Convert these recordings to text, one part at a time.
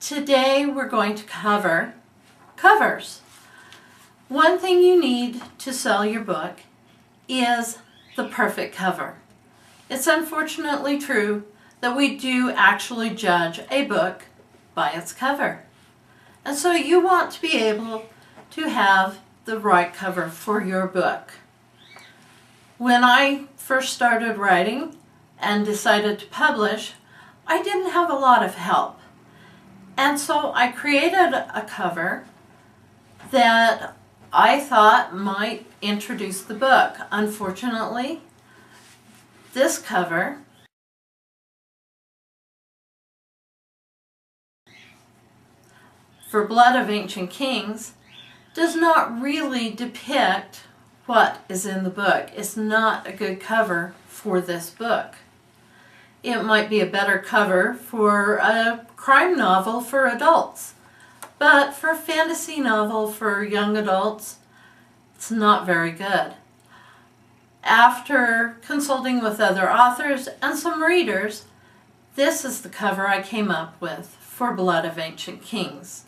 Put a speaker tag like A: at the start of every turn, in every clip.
A: Today we're going to cover covers. One thing you need to sell your book is the perfect cover. It's unfortunately true that we do actually judge a book by its cover. And so you want to be able to have the right cover for your book. When I first started writing and decided to publish, I didn't have a lot of help. And so I created a cover that I thought might introduce the book. Unfortunately, this cover for Blood of Ancient Kings does not really depict what is in the book. It's not a good cover for this book. It might be a better cover for a crime novel for adults, but for a fantasy novel for young adults, it's not very good. After consulting with other authors and some readers, this is the cover I came up with for Blood of Ancient Kings.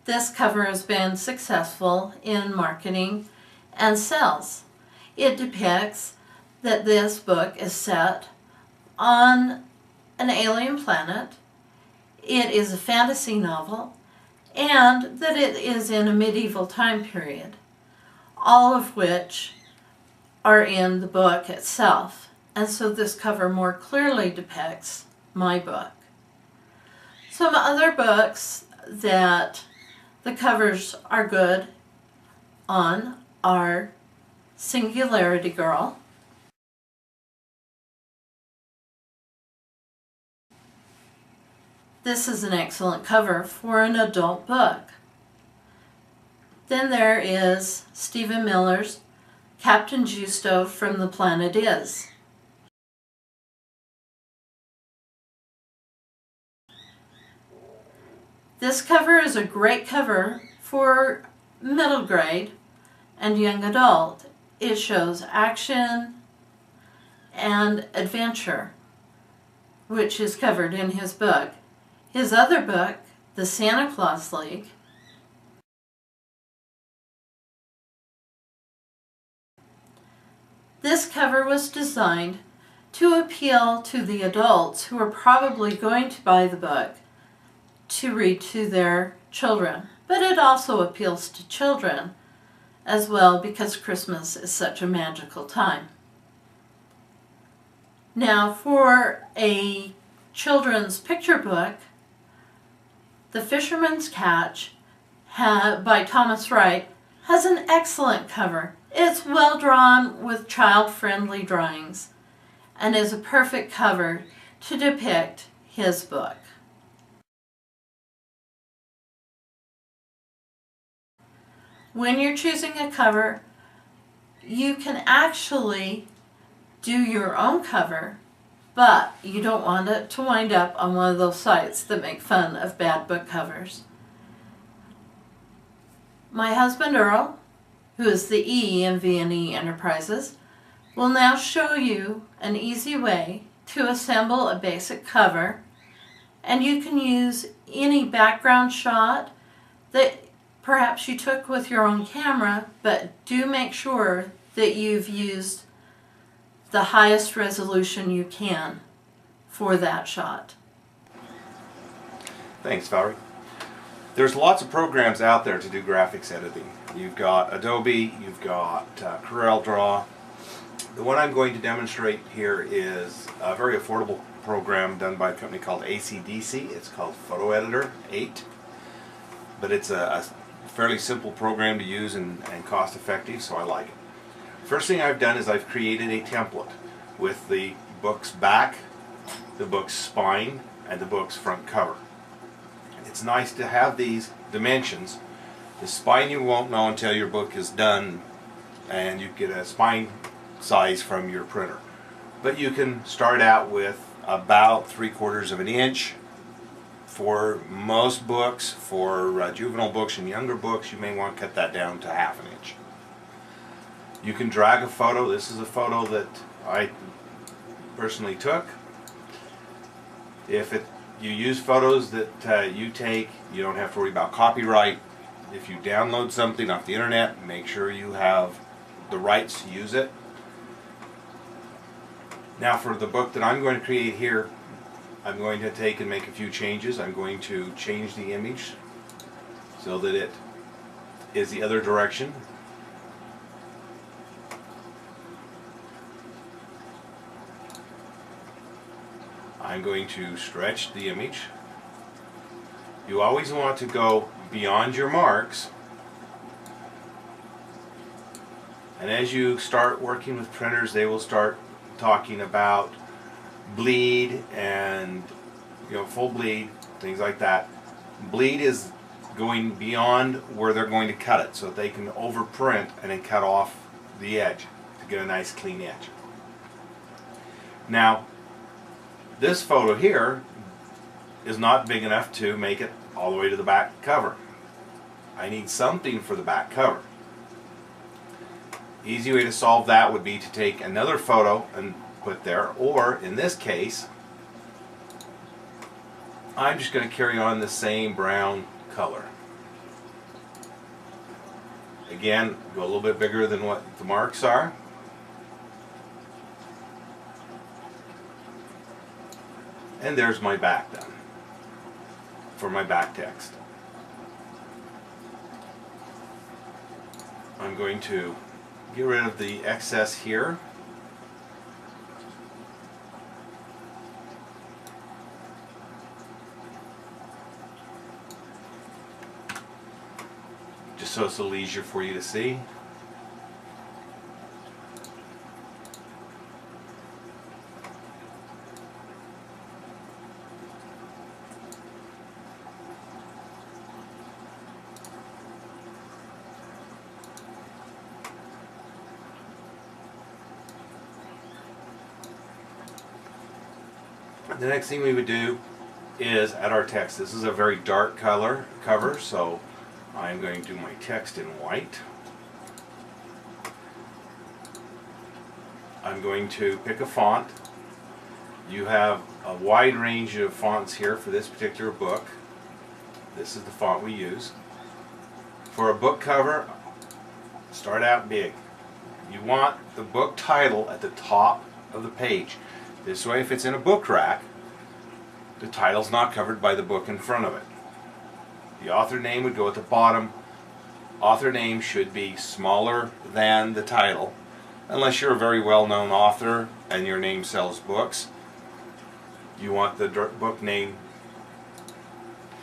A: This cover has been successful in marketing and sales. It depicts that this book is set on an alien planet. It is a fantasy novel, and that it is in a medieval time period, all of which are in the book itself. And so this cover more clearly depicts my book. Some other books that the covers are good on are Singularity Girl, this is an excellent cover for an adult book. Then there is Stephen Miller's Captain Justo from the Planet Is. This cover is a great cover for middle grade and young adult. It shows action and adventure, which is covered in his book. His other book, The Santa Claus League, this cover was designed to appeal to the adults who are probably going to buy the book to read to their children. But it also appeals to children as well, because Christmas is such a magical time. Now, for a children's picture book, The Fisherman's Catch by Thomas Wright has an excellent cover. It's well drawn with child-friendly drawings and is a perfect cover to depict his book. When you're choosing a cover, you can actually do your own cover, but you don't want it to wind up on one of those sites that make fun of bad book covers. My husband Earl, who is the E in V&E Enterprises, will now show you an easy way to assemble a basic cover, and you can use any background shot that perhaps you took with your own camera, but do make sure that you've used the highest resolution you can for that shot.
B: Thanks, Valerie. There's lots of programs out there to do graphics editing. You've got Adobe, you've got CorelDRAW. The one I'm going to demonstrate here is a very affordable program done by a company called AC/DC. It's called Photo Editor 8, but it's a fairly simple program to use and cost effective, so I like it. First thing I've done is I've created a template with the book's back, the book's spine, and the book's front cover. It's nice to have these dimensions. The spine you won't know until your book is done and you get a spine size from your printer. But you can start out with about 3/4 of an inch. For most books, for juvenile books and younger books, you may want to cut that down to 1/2 inch. You can drag a photo. This is a photo that I personally took. If you use photos that you take, you don't have to worry about copyright. If you download something off the internet, make sure you have the rights to use it. Now for the book that I'm going to create here, I'm going to take and make a few changes. I'm going to change the image so that it is the other direction. I'm going to stretch the image. You always want to go beyond your marks. And as you start working with printers, they will start talking about bleed and full bleed, things like that. Bleed is going beyond where they're going to cut it, so that they can overprint and then cut off the edge to get a nice clean edge. Now, this photo here is not big enough to make it all the way to the back cover. I need something for the back cover. Easy way to solve that would be to take another photo and put there, or in this case, I'm just going to carry on the same brown color. Again, go a little bit bigger than what the marks are. And there's my back done for my back text. I'm going to get rid of the excess here. Just so it's a little easier for you to see. The next thing we would do is add our text. This is a very dark color cover, so I'm going to do my text in white. I'm going to pick a font. You have a wide range of fonts here for this particular book. This is the font we use. For a book cover, start out big. You want the book title at the top of the page. This way, if it's in a book rack, the title's not covered by the book in front of it. The author name would go at the bottom. Author name should be smaller than the title, unless you're a very well-known author and your name sells books. You want the book name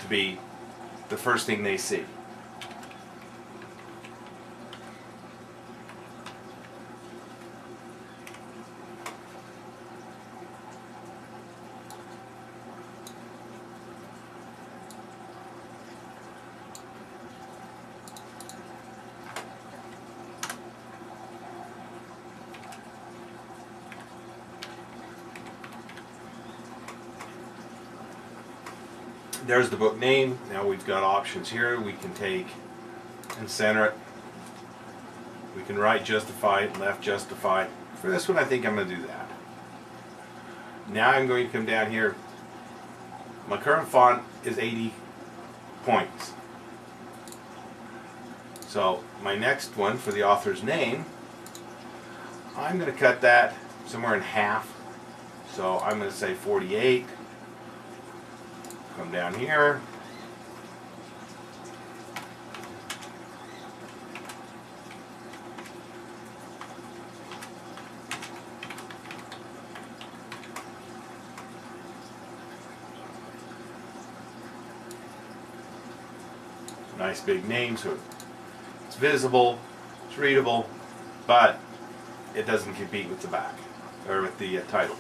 B: to be the first thing they see. There's the book name. Now we've got options here. We can take and center it. We can right justify, left justify. For this one, I think I'm going to do that. Now I'm going to come down here. My current font is 80 points. So my next one for the author's name, I'm going to cut that somewhere in half. So I'm going to say 48. Come down here. Nice big name, so it's visible, it's readable, but it doesn't compete with the back, or with the title.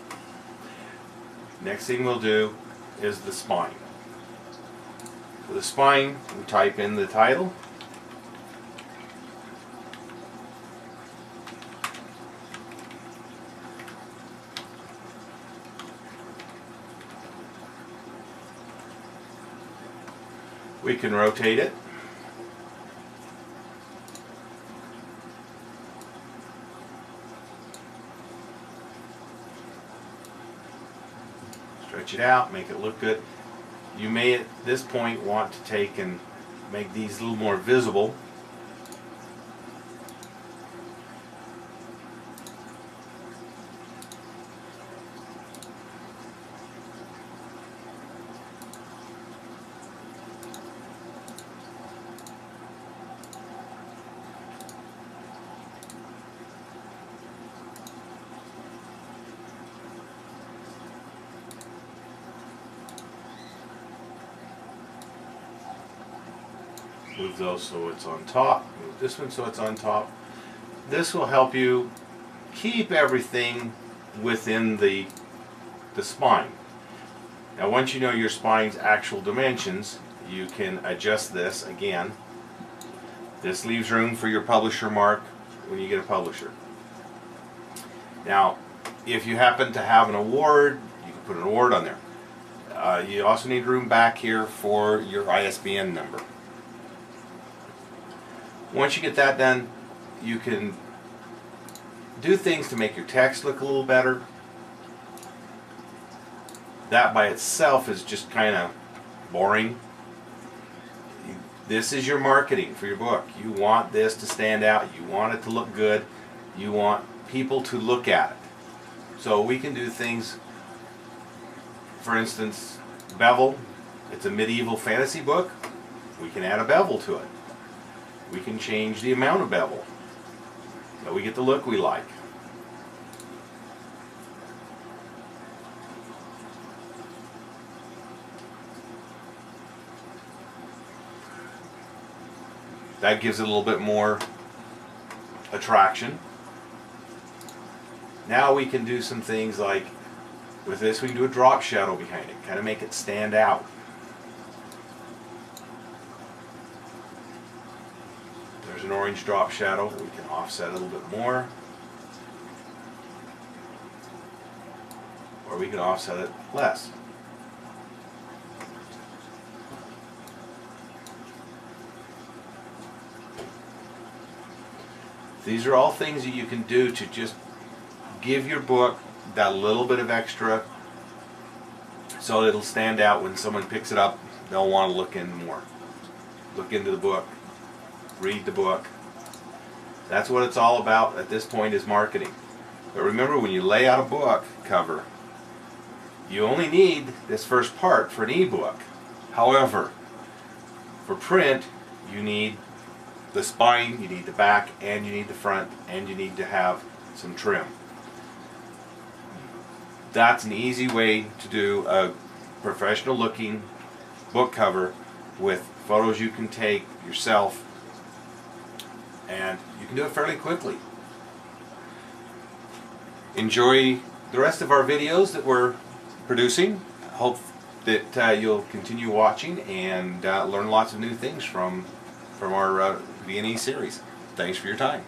B: Next thing we'll do is the spine. For the spine, we type in the title. We can rotate it. stretch it out, make it look good. You may at this point want to take and make these a little more visible. Move those so it's on top. Move this one so it's on top. This will help you keep everything within the spine. Now once you know your spine's actual dimensions, you can adjust this again. This leaves room for your publisher mark when you get a publisher. Now if you happen to have an award, you can put an award on there. You also need room back here for your ISBN number. Once you get that done, you can do things to make your text look a little better. That by itself is just kind of boring. This is your marketing for your book. You want this to stand out. You want it to look good. You want people to look at it. So we can do things, for instance, bevel. It's a medieval fantasy book. We can add a bevel to it. We can change the amount of bevel so we get the look we like. That gives it a little bit more attraction. Now we can do some things like, with this we can do a drop shadow behind it, kind of make it stand out. There's an orange drop shadow. We can offset it a little bit more. Or we can offset it less. These are all things that you can do to just give your book that little bit of extra so it'll stand out when someone picks it up. They'll want to look in more. Look into the book. Read the book. That's what it's all about at this point, is marketing. But remember, when you lay out a book cover, you only need this first part for an ebook. However, for print, you need the spine, you need the back, and you need the front, and you need to have some trim. That's an easy way to do a professional looking book cover with photos you can take yourself, and you can do it fairly quickly. Enjoy the rest of our videos that we're producing. Hope that you'll continue watching and learn lots of new things from our V&E series. Thanks for your time.